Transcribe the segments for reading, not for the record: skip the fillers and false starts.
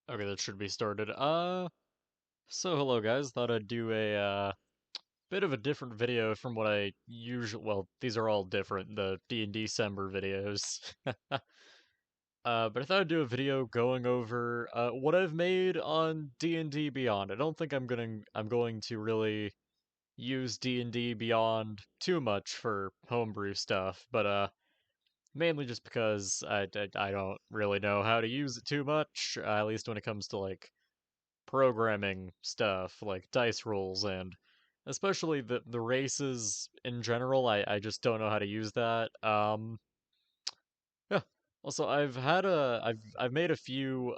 Okay, that should be started. So hello guys, thought I'd do a bit of a different video from what I usually, well, these are all different, the D&D December videos. But I thought I'd do a video going over what I've made on D&D Beyond. I don't think I'm going to really use D&D Beyond too much for homebrew stuff, but mainly just because I don't really know how to use it too much, at least when it comes to like programming stuff like dice rolls and especially the races in general. I just don't know how to use that. Yeah. Also, I've made a few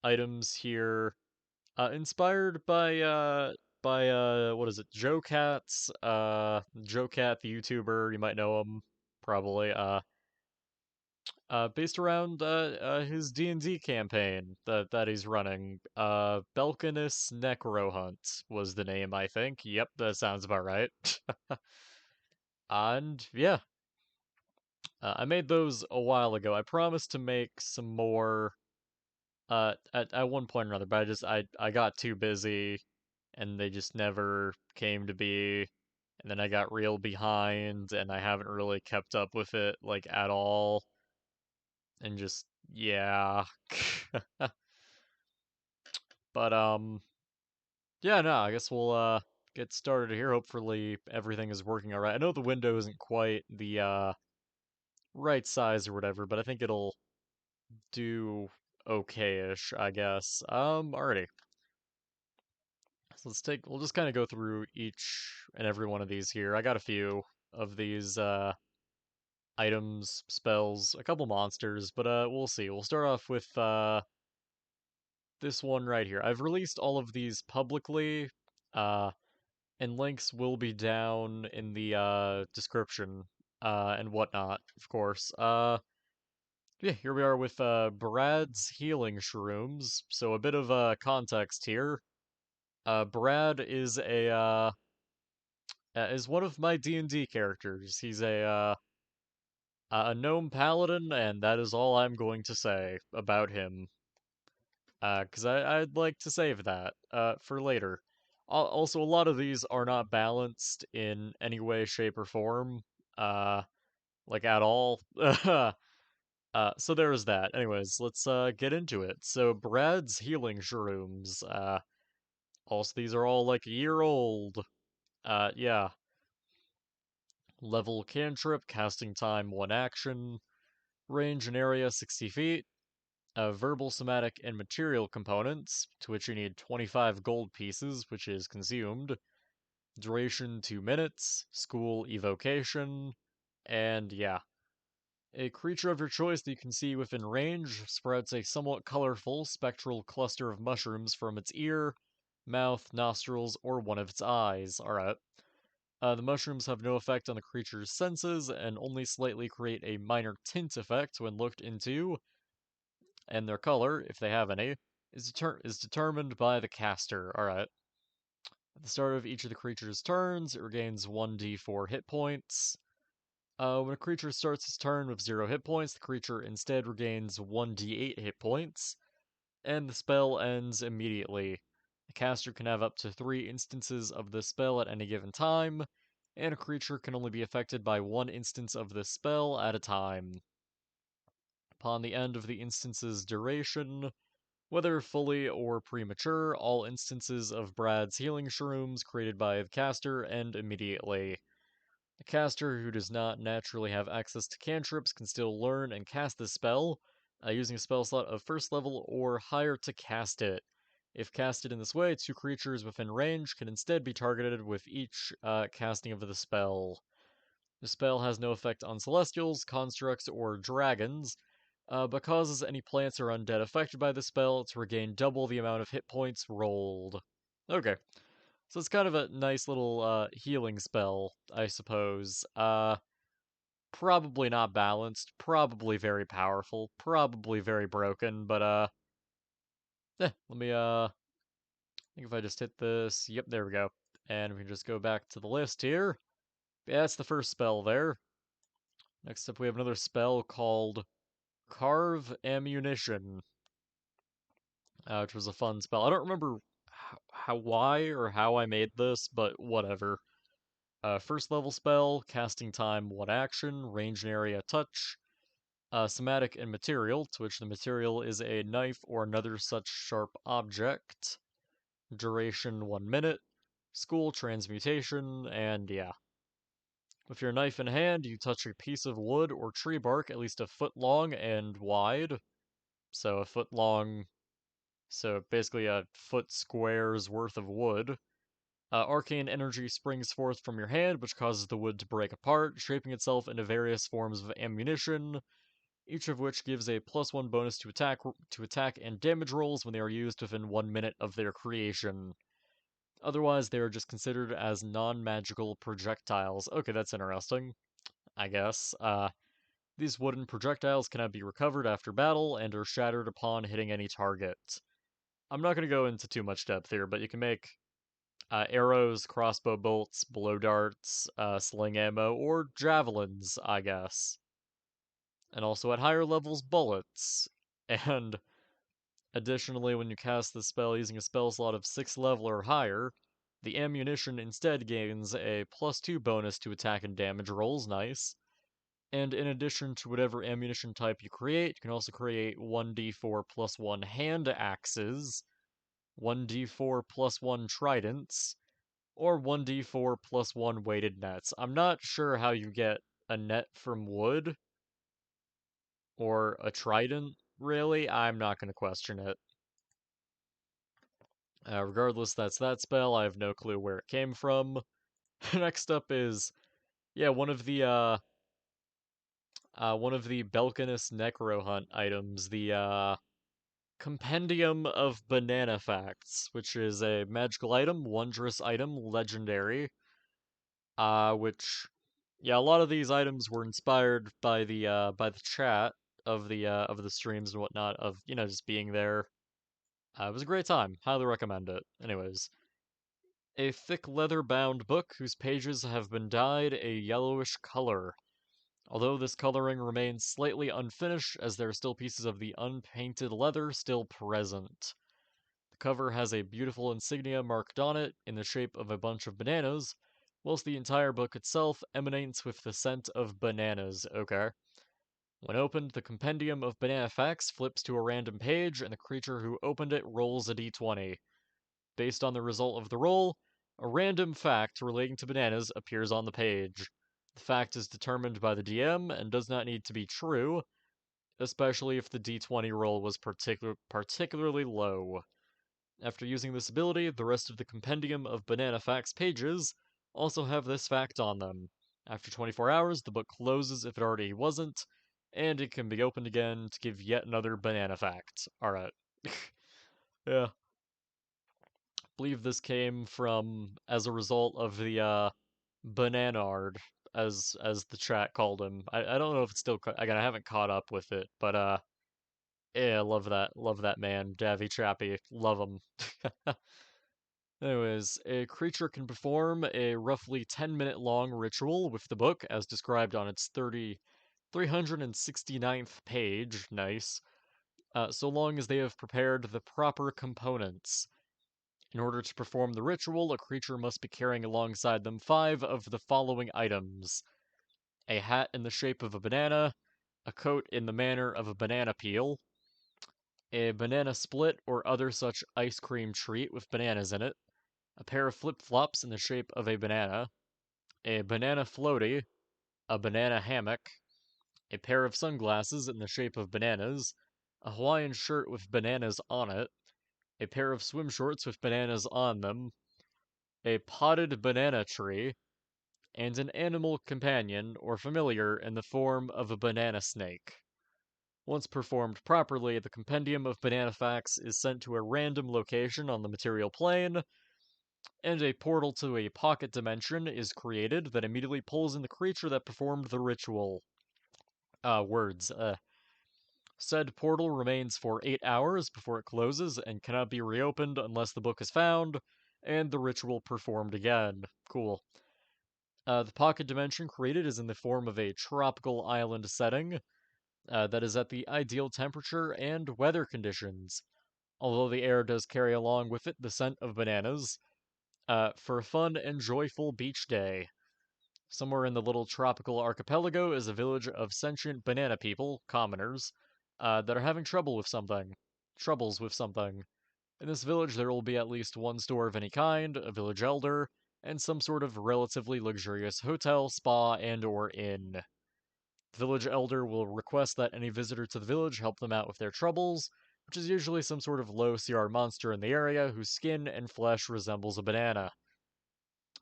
items here inspired by what is it? Joe Cat's Joe Cat the YouTuber, you might know him probably. Based around his D&D campaign that he's running. Belcanus Necro Hunt was the name, I think. Yep, that sounds about right. And yeah, I made those a while ago. I promised to make some more at one point or another, but I got too busy and they just never came to be. And then I got real behind and I haven't really kept up with it like at all. And just yeah. But yeah, no, I guess we'll get started here. Hopefully everything is working all right. I know the window isn't quite the right size or whatever, but I think it'll do okay-ish, I guess. Alrighty. So we'll just kind of go through each and every one of these here. I got a few of these items, spells, a couple monsters, but we'll see. We'll start off with this one right here. I've released all of these publicly. Uh and links will be down in the description and whatnot, of course. Yeah, here we are with Brad's healing shrooms. So a bit of context here. Brad is one of my D&D characters. He's a gnome paladin, and that is all I'm going to say about him. Because I'd like to save that for later. Also, a lot of these are not balanced in any way, shape, or form, uh, like at all. So there is that. Anyways, let's get into it. So Brad's healing shrooms. Also these are all like a year old. Yeah. Level cantrip, casting time 1 action, range and area 60 feet. Verbal, somatic, and material components, to which you need 25 gold pieces, which is consumed. Duration 2 minutes. School evocation. And yeah. A creature of your choice that you can see within range sprouts a somewhat colorful spectral cluster of mushrooms from its ear, mouth, nostrils, or one of its eyes. Alright. The mushrooms have no effect on the creature's senses and only slightly create a minor tint effect when looked into, and their color, if they have any, is determined by the caster. Alright. At the start of each of the creature's turns, it regains 1d4 hit points. When a creature starts its turn with 0 hit points, the creature instead regains 1d8 hit points, and the spell ends immediately. The caster can have up to 3 instances of the spell at any given time, and a creature can only be affected by 1 instance of this spell at a time. Upon the end of the instance's duration, whether fully or premature, all instances of Brad's healing shrooms created by the caster end immediately. A caster who does not naturally have access to cantrips can still learn and cast this spell, using a spell slot of first level or higher to cast it. If casted in this way, 2 creatures within range can instead be targeted with each casting of the spell. The spell has no effect on celestials, constructs, or dragons, but causes any plants or undead affected by the spell to regain double the amount of hit points rolled. Okay, so it's kind of a nice little healing spell, I suppose. Probably not balanced, probably very powerful, probably very broken, but let me I think if I just hit this, yep, there we go. And we can just go back to the list here. Yeah, that's the first spell there. Next up we have another spell called Carve Ammunition. which was a fun spell. I don't remember why or how I made this, but whatever. First level spell, casting time 1 action, range and area touch, somatic and material, to which the material is a knife or another such sharp object, duration 1 minute, school transmutation, and yeah. With your knife in hand, you touch a piece of wood or tree bark at least a foot long and wide, so a foot long, so basically a foot square's worth of wood. Arcane energy springs forth from your hand, which causes the wood to break apart, shaping itself into various forms of ammunition, each of which gives a +1 bonus to attack and damage rolls when they are used within 1 minute of their creation. Otherwise, they are just considered as non-magical projectiles. Okay, that's interesting, I guess. These wooden projectiles cannot be recovered after battle and are shattered upon hitting any target. I'm not going to go into too much depth here, but you can make arrows, crossbow bolts, blow darts, sling ammo, or javelins, I guess. And also at higher levels, bullets. And additionally, when you cast the spell using a spell slot of 6th level or higher, the ammunition instead gains a +2 bonus to attack and damage rolls, nice. And in addition to whatever ammunition type you create, you can also create 1d4 +1 hand axes, 1d4 +1 tridents, or 1d4 +1 weighted nets. I'm not sure how you get a net from wood, or a trident, really. I'm not going to question it. Regardless, that's that spell. I have no clue where it came from. Next up is, yeah, one of the Belcanus Necro Hunt items, the Compendium of Banana Facts, which is a magical item, wondrous item, legendary. Which, yeah, a lot of these items were inspired by the chat of the streams and whatnot, of just being there. It was a great time. Highly recommend it. Anyways, a thick leather-bound book whose pages have been dyed a yellowish color. Although this coloring remains slightly unfinished, as there are still pieces of the unpainted leather still present. The cover has a beautiful insignia marked on it in the shape of a bunch of bananas, whilst the entire book itself emanates with the scent of bananas. Okay. When opened, the Compendium of Banana Facts flips to a random page, and the creature who opened it rolls a d20. Based on the result of the roll, a random fact relating to bananas appears on the page. The fact is determined by the DM and does not need to be true, especially if the d20 roll was particularly low. After using this ability, the rest of the Compendium of Banana Facts pages also have this fact on them. After 24 hours, the book closes if it already wasn't, and it can be opened again to give yet another banana fact. Alright. Yeah. Believe this came from as a result of the Bananard, as the chat called him. I don't know if it's still again, I haven't caught up with it, but yeah, love that man, Davy Chappie, love him. Anyways, a creature can perform a roughly 10-minute long ritual with the book as described on its 369th page, nice, so long as they have prepared the proper components. In order to perform the ritual, a creature must be carrying alongside them 5 of the following items: a hat in the shape of a banana, a coat in the manner of a banana peel, a banana split or other such ice cream treat with bananas in it, a pair of flip-flops in the shape of a banana, a banana floaty, a banana hammock, a pair of sunglasses in the shape of bananas, a Hawaiian shirt with bananas on it, a pair of swim shorts with bananas on them, a potted banana tree, and an animal companion or familiar in the form of a banana snake. Once performed properly, the Compendium of Banana Facts is sent to a random location on the material plane, and a portal to a pocket dimension is created that immediately pulls in the creature that performed the ritual. Words. Said portal remains for 8 hours before it closes and cannot be reopened unless the book is found and the ritual performed again. Cool. The pocket dimension created is in the form of a tropical island setting that is at the ideal temperature and weather conditions. although the air does carry along with it the scent of bananas, for a fun and joyful beach day. Somewhere in the little tropical archipelago is a village of sentient banana people, commoners, that are having troubles with something. In this village, there will be at least one store of any kind, a village elder, and some sort of relatively luxurious hotel, spa, and/or inn. The village elder will request that any visitor to the village help them out with their troubles, which is usually some sort of low CR monster in the area whose skin and flesh resembles a banana.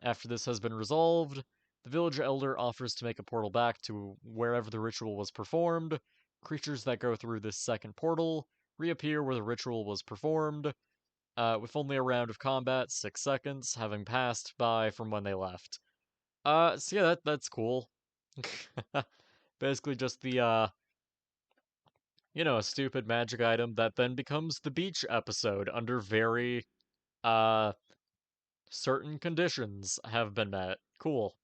After this has been resolved, the village elder offers to make a portal back to wherever the ritual was performed. Creatures that go through this second portal reappear where the ritual was performed, with only a round of combat, 6 seconds, having passed by from when they left. So yeah, that's cool. Basically just the, a stupid magic item that then becomes the beach episode under very, uh, certain conditions have been met. Cool.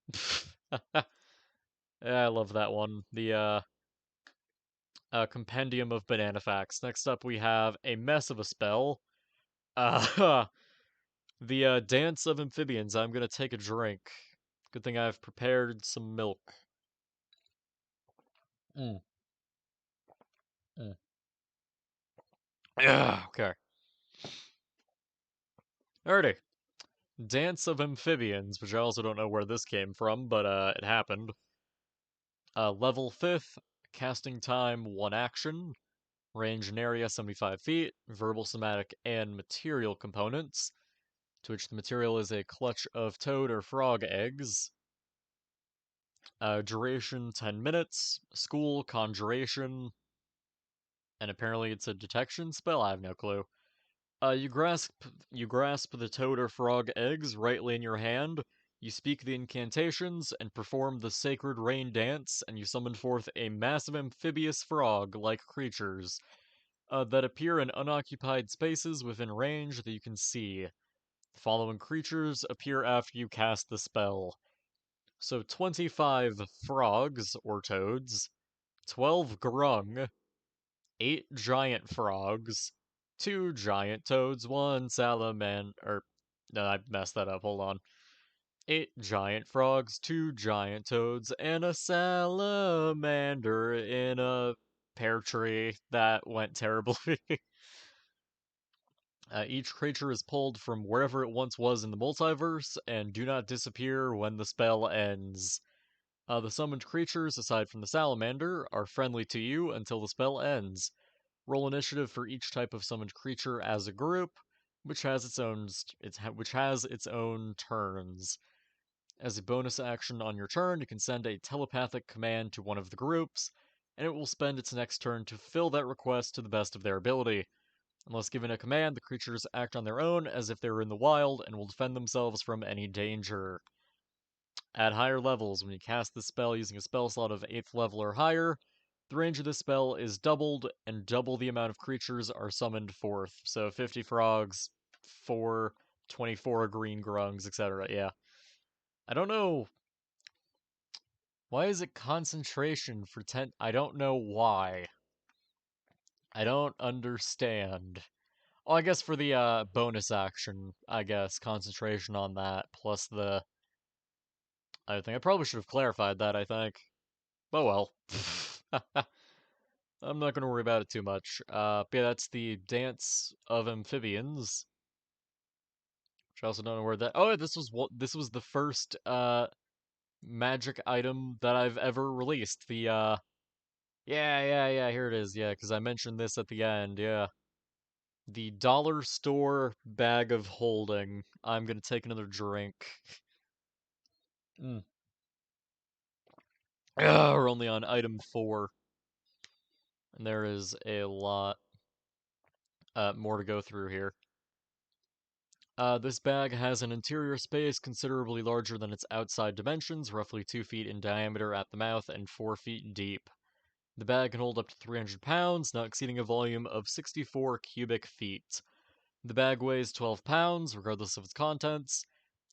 Yeah, I love that one. The, Compendium of Banana Facts. Next up, we have a mess of a spell. Uh, the, Dance of Amphibians. I'm gonna take a drink. Good thing I've prepared some milk. Mm. Mm. Yeah, okay. Alrighty. Dance of Amphibians, which I also don't know where this came from, but it happened. Level 5th, casting time 1 action, range and area 75 feet, verbal, somatic, and material components, to which the material is a clutch of toad or frog eggs. Duration 10 minutes, school, conjuration, and apparently it's a detection spell, I have no clue. You grasp the toad or frog eggs rightly in your hand. You speak the incantations and perform the sacred rain dance, and you summon forth a massive amphibious frog-like creatures that appear in unoccupied spaces within range that you can see. The following creatures appear after you cast the spell. So 25 frogs or toads, 12 grung, 8 giant frogs, 2 giant toads, 1 salamander. No, I messed that up. Hold on. 8 giant frogs, 2 giant toads, and a salamander in a pear tree that went terribly. Each creature is pulled from wherever it once was in the multiverse and do not disappear when the spell ends. The summoned creatures, aside from the salamander, are friendly to you until the spell ends. Roll initiative for each type of summoned creature as a group, which has its own turns. As a bonus action on your turn, you can send a telepathic command to one of the groups, and it will spend its next turn to fill that request to the best of their ability. Unless given a command, the creatures act on their own as if they were in the wild and will defend themselves from any danger. At higher levels, when you cast this spell using a spell slot of 8th level or higher, the range of this spell is doubled, and double the amount of creatures are summoned forth. So 50 frogs, 4, 24 green grungs, etc. Yeah. I don't know. Why is it concentration for 10? I don't know why. I don't understand. Oh, I guess for the bonus action, I guess concentration on that plus the other thing. I probably should have clarified that, I think. Oh well. I'm not gonna worry about it too much. But yeah, that's the Dance of Amphibians. Which I also don't know where that. Oh, this was the first magic item that I've ever released. The yeah, here it is. Yeah, because I mentioned this at the end. Yeah, the dollar store bag of holding. I'm gonna take another drink. Mm. We're only on item 4, and there is a lot more to go through here. This bag has an interior space considerably larger than its outside dimensions, roughly 2 feet in diameter at the mouth and 4 feet deep. The bag can hold up to 300 pounds, not exceeding a volume of 64 cubic feet. The bag weighs 12 pounds, regardless of its contents.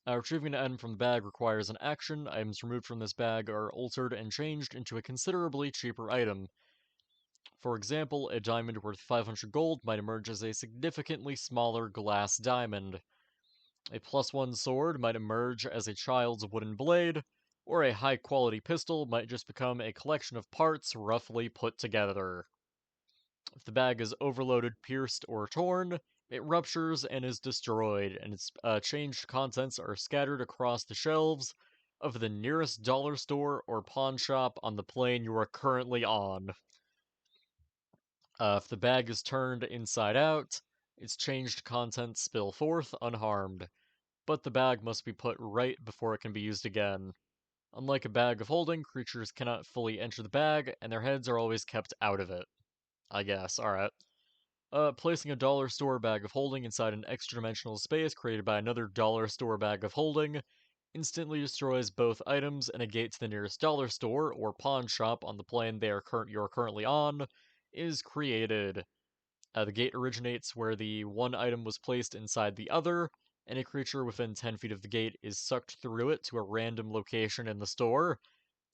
Retrieving an item from the bag requires an action. Items removed from this bag are altered and changed into a considerably cheaper item. For example, a diamond worth 500 gold might emerge as a significantly smaller glass diamond. A +1 sword might emerge as a child's wooden blade, or a high quality pistol might just become a collection of parts roughly put together. If the bag is overloaded, pierced, or torn, it ruptures and is destroyed, and its changed contents are scattered across the shelves of the nearest dollar store or pawn shop on the plane you are currently on. If the bag is turned inside out, its changed contents spill forth unharmed, but the bag must be put right before it can be used again. Unlike a bag of holding, creatures cannot fully enter the bag, and their heads are always kept out of it. I guess, alright. Placing a dollar store bag of holding inside an extra-dimensional space created by another dollar store bag of holding instantly destroys both items and a gate to the nearest dollar store or pawn shop on the plane you're currently on is created. The gate originates where the one item was placed inside the other, and a creature within 10 feet of the gate is sucked through it to a random location in the store.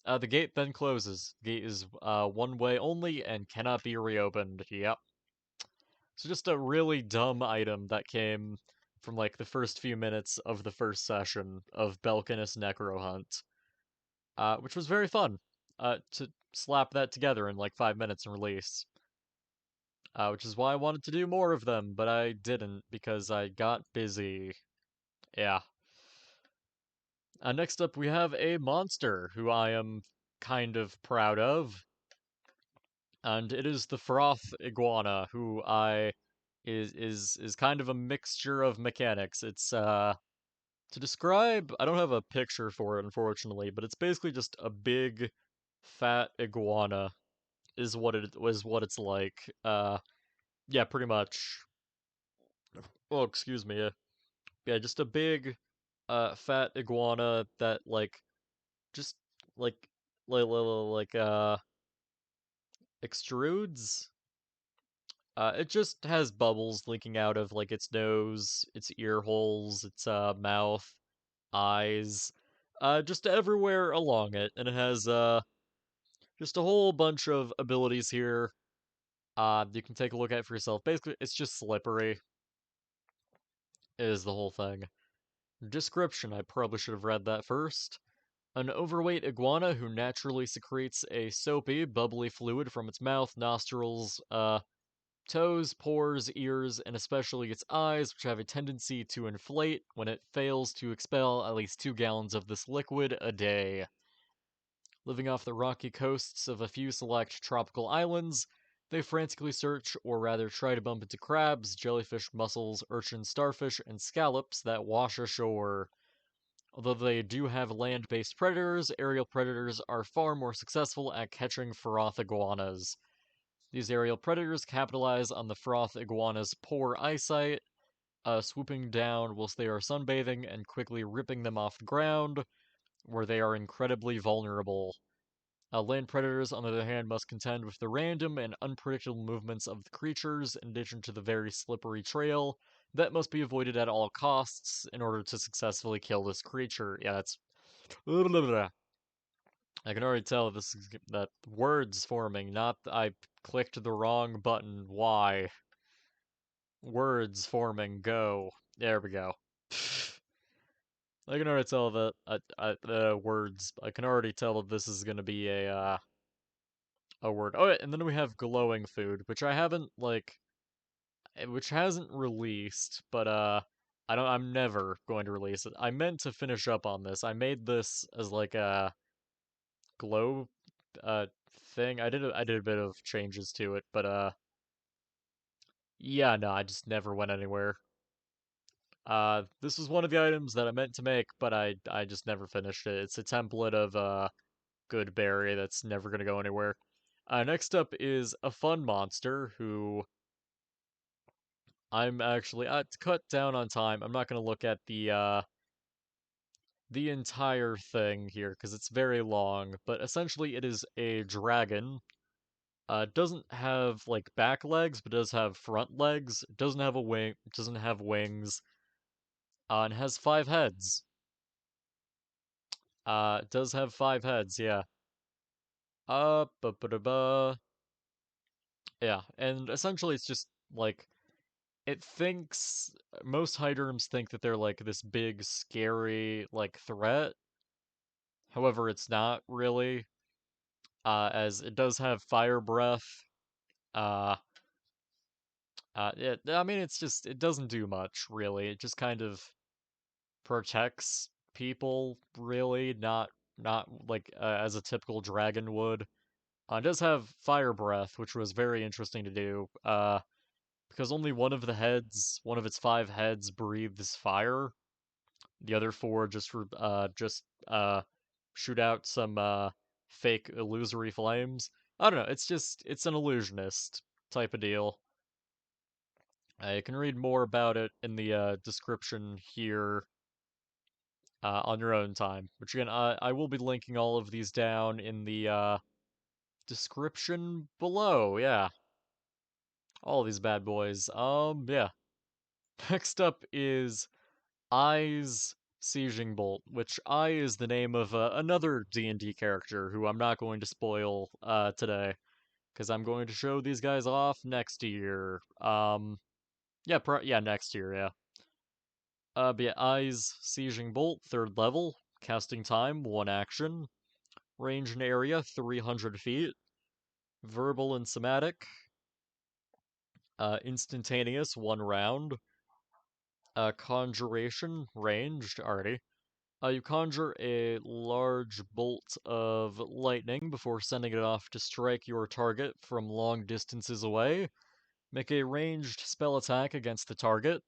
The gate then closes. The gate is one way only and cannot be reopened. Yep. So just a really dumb item that came from like the first few minutes of the first session of Belkinus Necro Hunt, which was very fun. To slap that together in like 5 minutes and release. Which is why I wanted to do more of them, but I didn't because I got busy. Yeah. Next up, we have a monster who I am kind of proud of, and it is the Froth Iguana, who I is kind of a mixture of mechanics. It's to describe. I don't have a picture for it, unfortunately, but it's basically just a big, fat iguana. Is what it's like. Yeah, pretty much. Oh, excuse me. Yeah, just a big, fat iguana that just like extrudes. It just has bubbles leaking out of like its nose, its ear holes, its mouth, eyes, just everywhere along it, and it has just a whole bunch of abilities here. You can take a look at it for yourself. Basically, it's just slippery. Is the whole thing. Description, I probably should have read that first. An overweight iguana who naturally secretes a soapy, bubbly fluid from its mouth, nostrils, toes, pores, ears, and especially its eyes, which have a tendency to inflate when it fails to expel at least 2 gallons of this liquid a day. Living off the rocky coasts of a few select tropical islands, they frantically search, or rather try to bump into crabs, jellyfish, mussels, urchins, starfish, and scallops that wash ashore. Although they do have land-based predators, aerial predators are far more successful at catching froth iguanas. These aerial predators capitalize on the froth iguana's poor eyesight, swooping down whilst they are sunbathing and quickly ripping them off the ground, where they are incredibly vulnerable. Land predators, on the other hand, must contend with the random and unpredictable movements of the creatures, in addition to the very slippery trail that must be avoided at all costs in order to successfully kill this creature. Yeah, that's. I can already tell this is that words forming, not I clicked the wrong button. Why? Words forming, go. There we go. I can already tell that words. I can already tell that this is gonna be a word. Oh, and then we have glowing food, which I haven't which hasn't released, but I'm never going to release it. I meant to finish up on this. I made this as like a glow uh thing. I did a bit of changes to it, but yeah, no, I just never went anywhere. This was one of the items that I meant to make, but I just never finished it. It's a template of good berry that's never gonna go anywhere. Next up is a fun monster who I'm actually to cut down on time. I'm not gonna look at the entire thing here because it's very long, but essentially it is a dragon. Doesn't have like back legs, but does have front legs. Doesn't have a wing. Doesn't have wings. And has 5 heads. Does have 5 heads. Yeah. Ba ba da ba. Yeah, and essentially it's just like it thinks most Hyderms think that they're like this big, scary like threat. However, it's not really, as it does have fire breath. Uh, I mean, it's just it doesn't do much really. It just kind of protects people, really, not like as a typical dragon would. It does have fire breath, which was very interesting to do. Because only one of the heads, one of its five heads, breathes fire. The other four just shoot out some fake illusory flames. I don't know. It's an illusionist type of deal. You can read more about it in the description here on your own time. Which again, I will be linking all of these down in the description below. Yeah, all these bad boys. Yeah. Next up is Eyes Sieging Bolt, which Eye is the name of another D&D character who I'm not going to spoil today, because I'm going to show these guys off next year. Yeah, next year, yeah. But yeah, Eyes Sieging Bolt, 3rd level, casting time, 1 action, range and area, 300 feet, verbal and somatic, instantaneous, 1 round, conjuration, ranged, already. You conjure a large bolt of lightning before sending it off to strike your target from long distances away. Make a ranged spell attack against the target.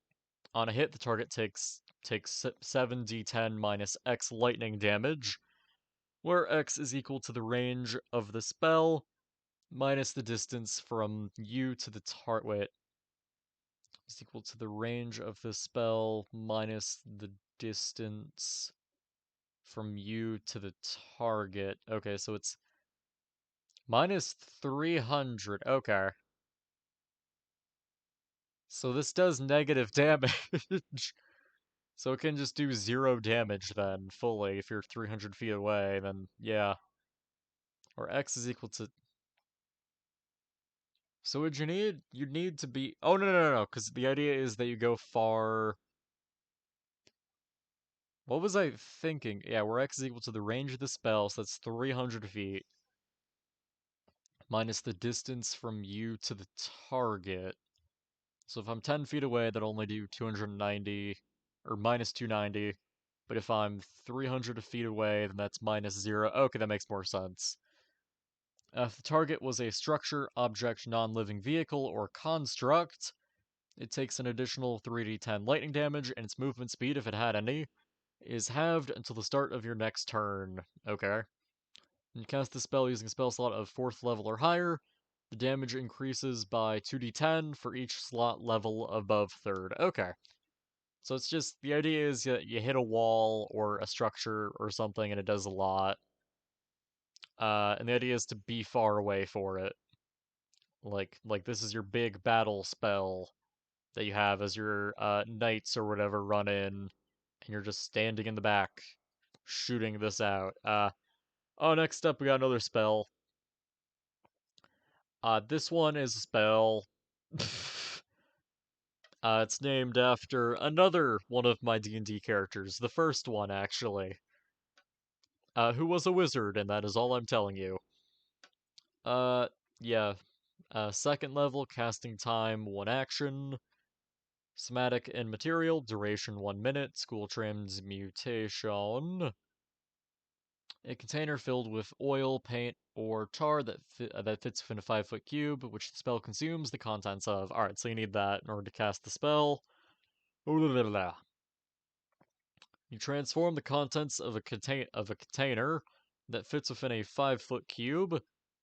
On a hit, the target takes 7d10 minus X lightning damage, where X is equal to the range of the spell minus the distance from you to the target. Wait, is equal to the range of the spell minus the distance from you to the target. Okay, so it's minus 300. Okay. So this does negative damage. So it can just do 0 damage then, fully, if you're 300 feet away, then yeah. Or X is equal to... So would you need... You'd need to be... Oh, no, because the idea is that you go far... What was I thinking? Yeah, where X is equal to the range of the spell, so that's 300 feet, minus the distance from you to the target. So if I'm 10 feet away, that'll only do 290, or minus 290. But if I'm 300 feet away, then that's minus 0. Okay, that makes more sense. If the target was a structure, object, non-living vehicle, or construct, it takes an additional 3d10 lightning damage, and its movement speed, if it had any, is halved until the start of your next turn. Okay. You cast the spell using a spell slot of 4th level or higher. The damage increases by 2d10 for each slot level above 3rd. Okay. So it's just, the idea is you hit a wall or a structure or something and it does a lot. And the idea is to be far away for it. Like this is your big battle spell that you have as your knights or whatever run in, and you're just standing in the back shooting this out. Oh, next up we got another spell. This one is a spell. It's named after another one of my D&D characters, the first one, actually, who was a wizard, and that is all I'm telling you. Uh, yeah, 2nd level, casting time, 1 action, somatic and material, duration 1 minute, school transmutation. A container filled with oil, paint, or tar that fits within a 5-foot cube, which the spell consumes the contents of. Alright, so you need that in order to cast the spell. You transform the contents of a container that fits within a 5-foot cube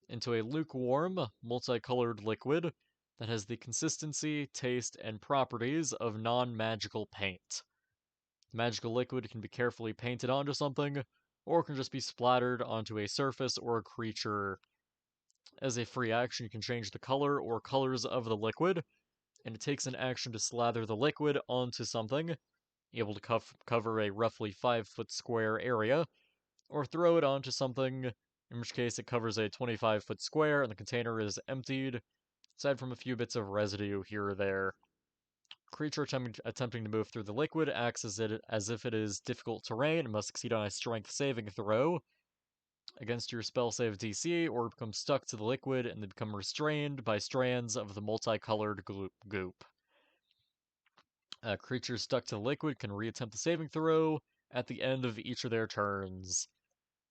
into a lukewarm, multicolored liquid that has the consistency, taste, and properties of non-magical paint. The magical liquid can be carefully painted onto something, or it can just be splattered onto a surface or a creature. As a free action, you can change the color or colors of the liquid, and it takes an action to slather the liquid onto something, able to cover a roughly 5-foot square area, or throw it onto something, in which case it covers a 25-foot square and the container is emptied, aside from a few bits of residue here or there. Creature attempting to move through the liquid acts as if it is difficult terrain and must succeed on a strength saving throw against your spell save DC, or become stuck to the liquid and they become restrained by strands of the multicolored goop. Creatures stuck to the liquid can reattempt the saving throw at the end of each of their turns.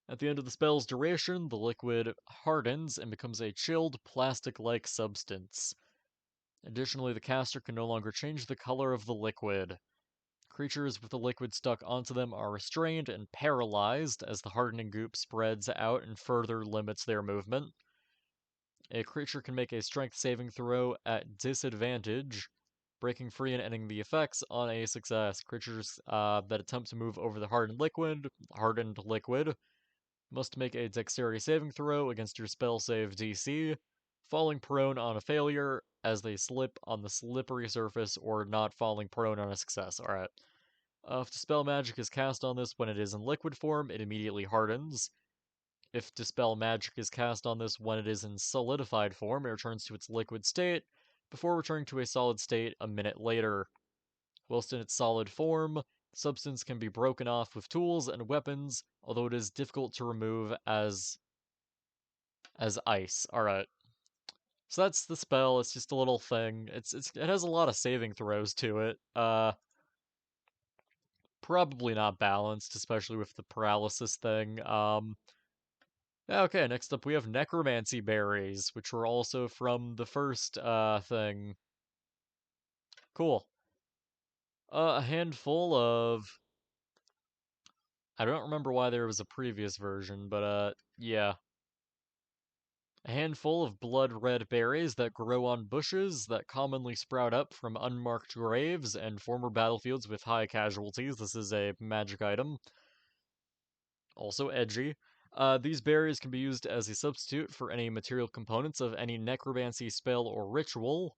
At the end of the spell's duration, the liquid hardens and becomes a chilled, plastic-like substance. Additionally, the caster can no longer change the color of the liquid. Creatures with the liquid stuck onto them are restrained and paralyzed as the hardening goop spreads out and further limits their movement. A creature can make a strength saving throw at disadvantage, breaking free and ending the effects on a success. Creatures that attempt to move over the hardened liquid must make a dexterity saving throw against your spell save DC, falling prone on a failure as they slip on the slippery surface or not falling prone on a success. Alright. If Dispel Magic is cast on this when it is in liquid form, it immediately hardens. If Dispel Magic is cast on this when it is in solidified form, it returns to its liquid state, before returning to a solid state a minute later. Whilst in its solid form, the substance can be broken off with tools and weapons, although it is difficult to remove as ice. Alright. So that's the spell, it's just a little thing. It has a lot of saving throws to it. Probably not balanced, especially with the paralysis thing. Okay, next up we have Necromancy berries, which were also from the first, thing. Cool. A handful of... I don't remember why there was a previous version, but, yeah. A handful of blood-red berries that grow on bushes that commonly sprout up from unmarked graves and former battlefields with high casualties. This is a magic item. Also edgy. These berries can be used as a substitute for any material components of any necromancy spell or ritual,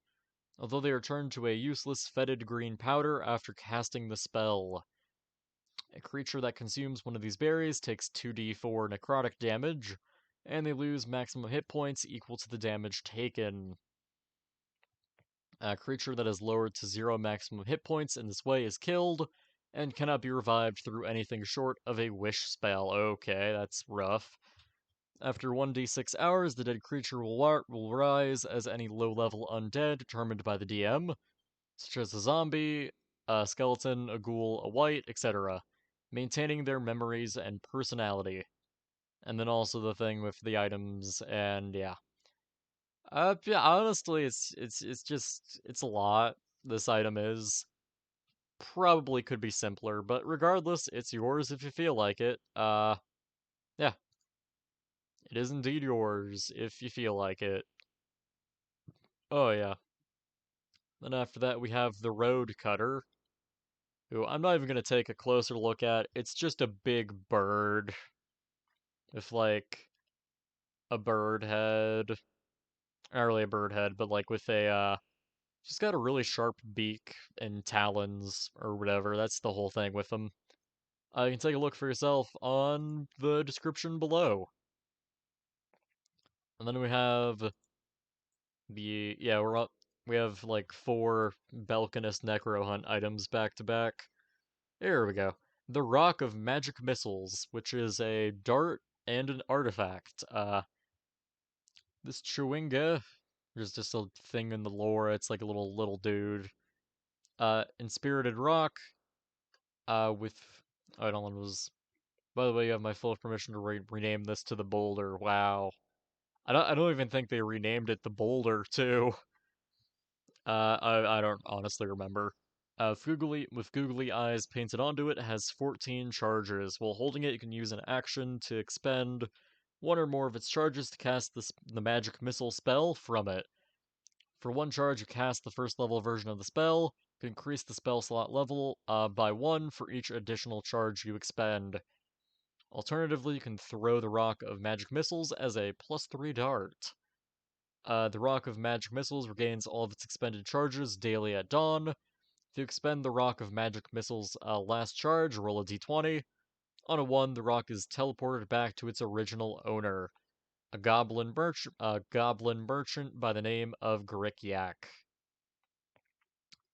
although they return to a useless fetid green powder after casting the spell. A creature that consumes one of these berries takes 2d4 necrotic damage, and they lose maximum hit points equal to the damage taken. A creature that is lowered to 0 maximum hit points in this way is killed, and cannot be revived through anything short of a wish spell. Okay, that's rough. After 1d6 hours, the dead creature will rise as any low-level undead determined by the DM, such as a zombie, a skeleton, a ghoul, a wight, etc., maintaining their memories and personality. And then also the thing with the items, and yeah. Yeah, honestly, it's a lot. This item is probably could be simpler, but regardless, it's yours if you feel like it. Yeah, it is indeed yours if you feel like it. Oh yeah. Then after that, we have the Road Cutter, who I'm not even gonna take a closer look at. It's just a big bird with like a bird head, not really a bird head, but like with a she's got a really sharp beak and talons or whatever. That's the whole thing with them. You can take a look for yourself on the description below. And then we have we have like 4 Belcanist Necro Hunt items back to back. There we go. The Rock of Magic Missiles, which is a dart and an artifact. This Chewinga, there's just a thing in the lore, it's like a little dude. Inspirited Rock, with... I don't know, was... By the way, you have my full permission to rename this to the Boulder. Wow. I don't even think they renamed it the Boulder, too. I don't honestly remember. With googly eyes painted onto it, has 14 charges. While holding it, you can use an action to expend one or more of its charges to cast the magic missile spell from it. For one charge, you cast the first level version of the spell. You can increase the spell slot level by 1 for each additional charge you expend. Alternatively, you can throw the Rock of Magic Missiles as a +3 dart. The Rock of Magic Missiles regains all of its expended charges daily at dawn. If you expend the Rock of Magic Missiles' last charge, roll a d20. On a 1, the rock is teleported back to its original owner. a goblin merchant by the name of Grikyak.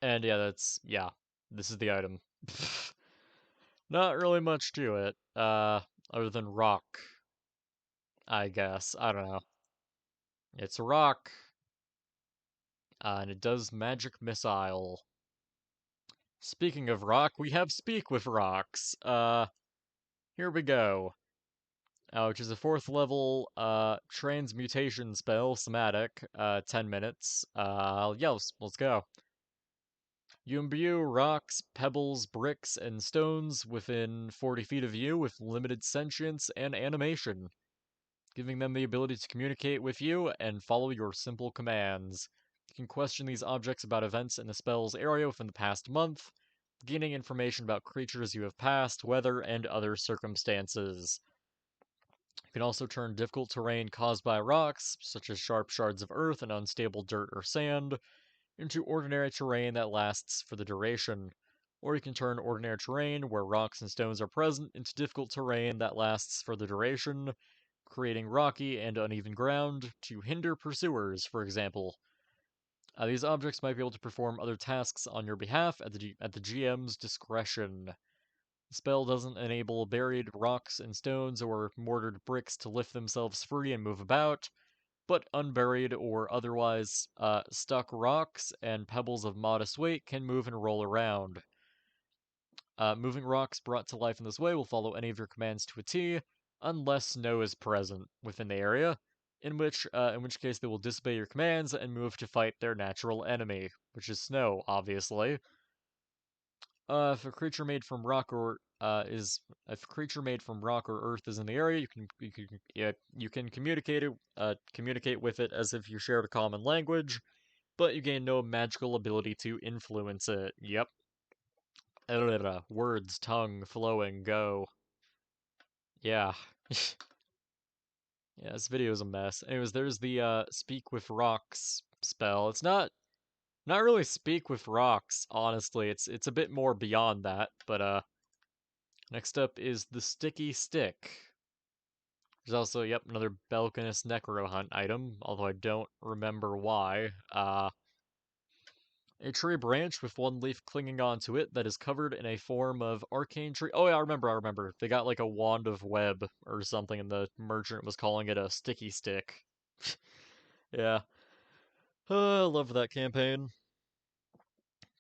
And yeah, this is the item. Not really much to it, other than rock, I guess. I don't know. It's a rock, and it does magic missile. Speaking of rock, we have Speak with Rocks. Here we go. Which is a 4th level, transmutation spell, somatic, 10 minutes. Yeah, let's go. You imbue rocks, pebbles, bricks, and stones within 40 feet of you with limited sentience and animation, giving them the ability to communicate with you and follow your simple commands. You can question these objects about events in the spell's area within the past month, gaining information about creatures you have passed, weather, and other circumstances. You can also turn difficult terrain caused by rocks, such as sharp shards of earth and unstable dirt or sand, into ordinary terrain that lasts for the duration. Or you can turn ordinary terrain, where rocks and stones are present, into difficult terrain that lasts for the duration, creating rocky and uneven ground to hinder pursuers, for example. These objects might be able to perform other tasks on your behalf at the GM's discretion. The spell doesn't enable buried rocks and stones or mortared bricks to lift themselves free and move about, but unburied or otherwise stuck rocks and pebbles of modest weight can move and roll around. Moving rocks brought to life in this way will follow any of your commands to a T, unless snow is present within the area, in which case they will disobey your commands and move to fight their natural enemy, which is snow, obviously. If a creature made from rock or if a creature made from rock or earth is in the area, you can communicate with it as if you shared a common language, but you gain no magical ability to influence it. Yep. Words, tongue, flowing, go. Yeah. Yeah, this video is a mess. Anyways, there's the Speak with Rocks spell. It's not really Speak with Rocks, honestly. It's a bit more beyond that, but next up is the Sticky Stick. There's also, yep, another Belcanus Necro Hunt item, although I don't remember why. A tree branch with one leaf clinging onto it that is covered in a form of arcane tree. Oh yeah, I remember. They got like a wand of web or something, and the merchant was calling it a sticky stick. Yeah. I love that campaign.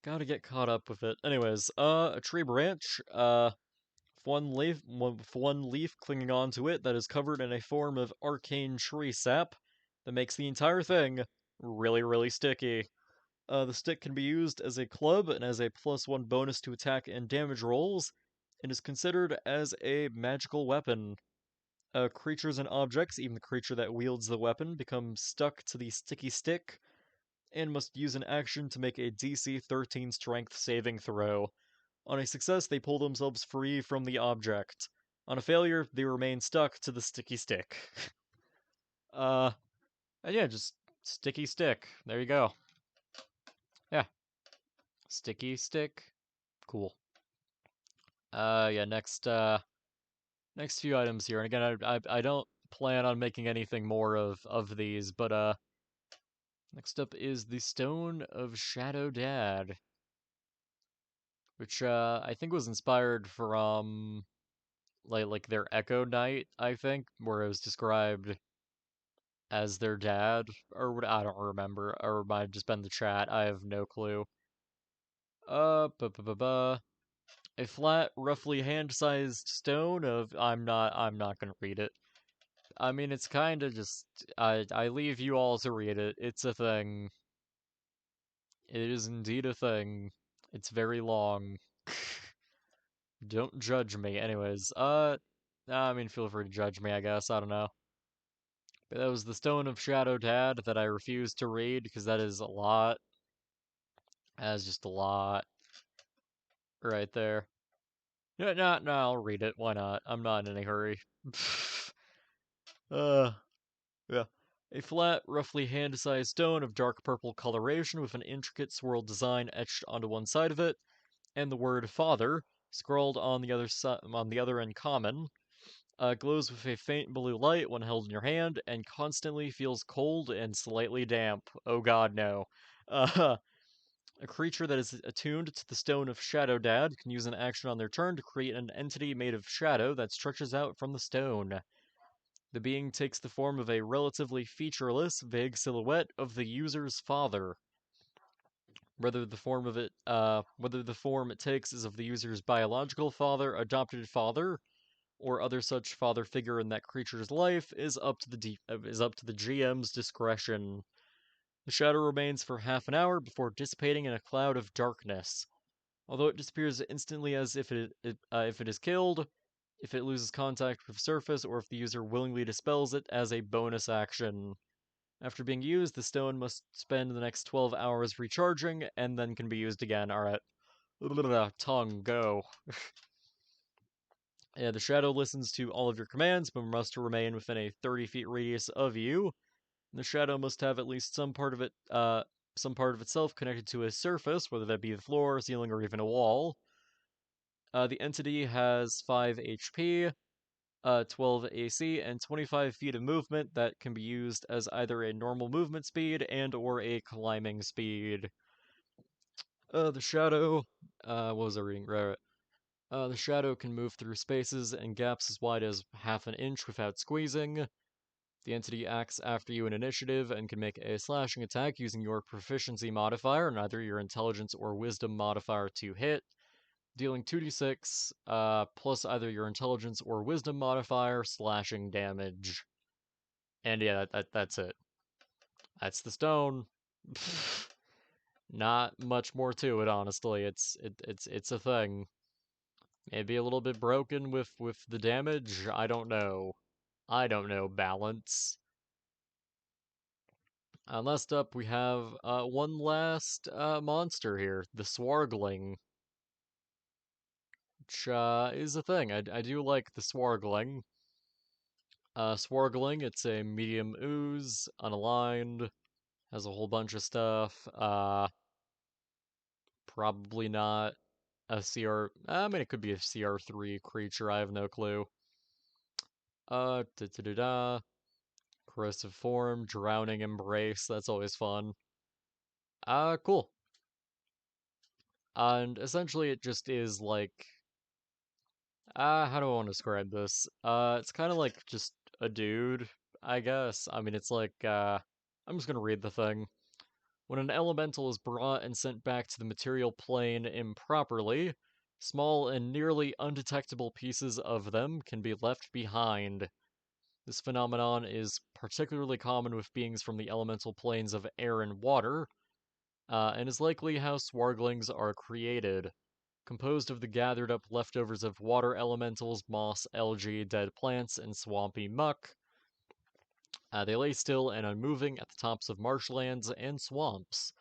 Gotta get caught up with it. Anyways, a tree branch, with one leaf clinging onto it that is covered in a form of arcane tree sap that makes the entire thing really, really sticky. The stick can be used as a club and as a +1 bonus to attack and damage rolls, and is considered as a magical weapon. Creatures and objects, even the creature that wields the weapon, become stuck to the sticky stick and must use an action to make a DC 13 strength saving throw. On a success, they pull themselves free from the object. On a failure, they remain stuck to the sticky stick. uh, and yeah, just sticky stick. There you go. Yeah, sticky stick. Cool. Yeah, next few items here, and again, I don't plan on making anything more of these, but next up is the Stone of Shadow Dad, which I think was inspired from like their Echo Knight, I think, where it was described as their dad, or what, I don't remember, or it might have just been the chat. I have no clue. Ba ba ba ba. A flat, roughly hand-sized stone of I'm not gonna read it. I mean, it's kind of just I leave you all to read it. It's a thing. It is indeed a thing. It's very long. Don't judge me. Anyways, I mean, feel free to judge me, I guess. I don't know. But that was the Stone of Shadow Dad that I refused to read because that is a lot. That is just a lot right there. No, I'll read it. Why not? I'm not in any hurry. uh, yeah. A flat, roughly hand-sized stone of dark purple coloration with an intricate swirled design etched onto one side of it, and the word "father" scrawled on the other in common. Glows with a faint blue light when held in your hand, and constantly feels cold and slightly damp. Oh god, no. Uh, a creature that is attuned to the Stone of Shadow Dad can use an action on their turn to create an entity made of shadow that stretches out from the stone. The being takes the form of a relatively featureless, vague silhouette of the user's father. Whether the form it takes is of the user's biological father, adopted father, or other such father figure in that creature's life is up to the GM's discretion. The shadow remains for half an hour before dissipating in a cloud of darkness. Although it disappears instantly as if it is killed, if it loses contact with the surface, or if the user willingly dispels it as a bonus action. After being used, the stone must spend the next 12 hours recharging, and then can be used again. Alright. Tongue, go. Yeah, the shadow listens to all of your commands, but must remain within a 30 feet radius of you. The shadow must have at least some part of itself connected to a surface, whether that be the floor, ceiling, or even a wall. The entity has 5 HP, 12 AC, and 25 feet of movement that can be used as either a normal movement speed and or a climbing speed. The shadow, what was I reading? Right. The shadow can move through spaces and gaps as wide as half an inch without squeezing. The entity acts after you in initiative and can make a slashing attack using your proficiency modifier and either your intelligence or wisdom modifier to hit, dealing 2d6 plus either your intelligence or wisdom modifier slashing damage. And yeah, that's it. That's the stone. Not much more to it, honestly. It's a thing. Maybe a little bit broken with the damage. I don't know. I don't know. Balance. Last up, we have one last monster here, the Swargling, which is a thing. I do like the Swargling. Swargling, it's a medium ooze, unaligned, has a whole bunch of stuff. Probably not a CR. I mean, it could be a CR3 creature. I have no clue. Da da da da. Corrosive form, drowning embrace. That's always fun. Cool. And essentially, it just is like, how do I want to describe this? It's kind of like just a dude, I guess. I mean, it's like, I'm just gonna read the thing. When an elemental is brought and sent back to the material plane improperly, small and nearly undetectable pieces of them can be left behind. This phenomenon is particularly common with beings from the elemental planes of air and water, and is likely how Swarglings are created. Composed of the gathered up leftovers of water elementals, moss, algae, dead plants, and swampy muck. They lay still and unmoving at the tops of marshlands and swamps.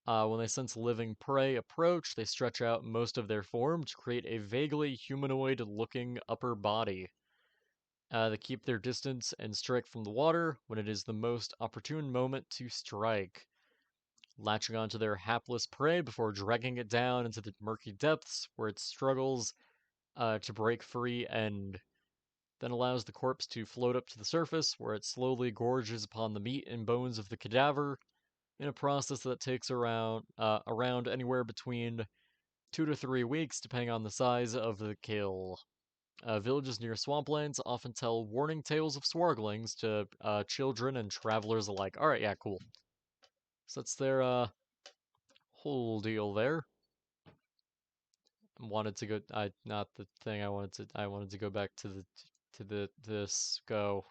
When they sense living prey approach, they stretch out most of their form to create a vaguely humanoid looking upper body. They keep their distance and strike from the water when it is the most opportune moment to strike, latching onto their hapless prey before dragging it down into the murky depths where it struggles to break free and then allows the corpse to float up to the surface where it slowly gorges upon the meat and bones of the cadaver in a process that takes around anywhere between 2 to 3 weeks depending on the size of the kill. Villages near swamplands often tell warning tales of swarglings to children and travelers alike. All right, yeah, cool. So that's their whole deal there. Wanted to go. I not the thing I wanted to. I wanted to go back to the this go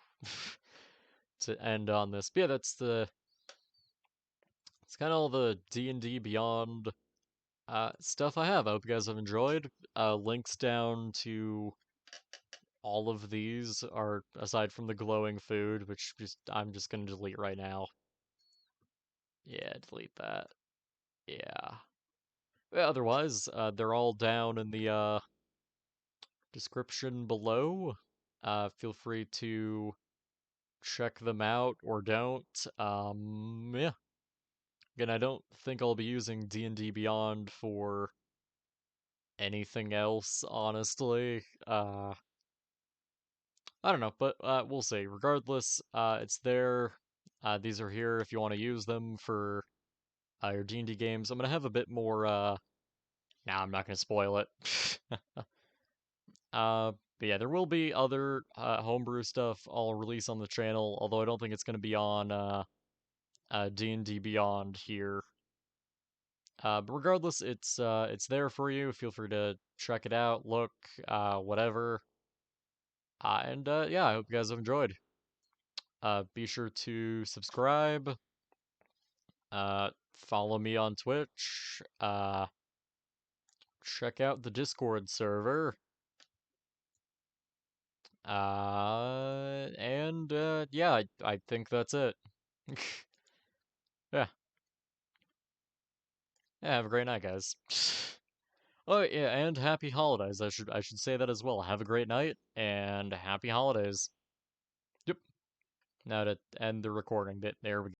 to end on this. But yeah, that's the. It's kind of all the D&D Beyond stuff I have. I hope you guys have enjoyed. Links down to all of these are aside from the glowing food, which I'm just gonna delete right now. Yeah, delete that. Yeah. Otherwise, they're all down in the description below. Feel free to check them out or don't. Yeah. Again, I don't think I'll be using D&D Beyond for anything else, honestly. I don't know, but we'll see. Regardless, it's there. These are here if you want to use them for your D&D games. I'm gonna have a bit more. Nah, I'm not gonna spoil it. But yeah, there will be other homebrew stuff I'll release on the channel, although I don't think it's gonna be on D&D Beyond here. But regardless, it's there for you. Feel free to check it out, look, whatever. And yeah, I hope you guys have enjoyed. Be sure to subscribe. Follow me on Twitch. Check out the Discord server. And yeah, I think that's it. Yeah. Yeah, have a great night, guys. Oh yeah, and happy holidays. I should say that as well. Have a great night and happy holidays. Yep. Now to end the recording bit. There we go.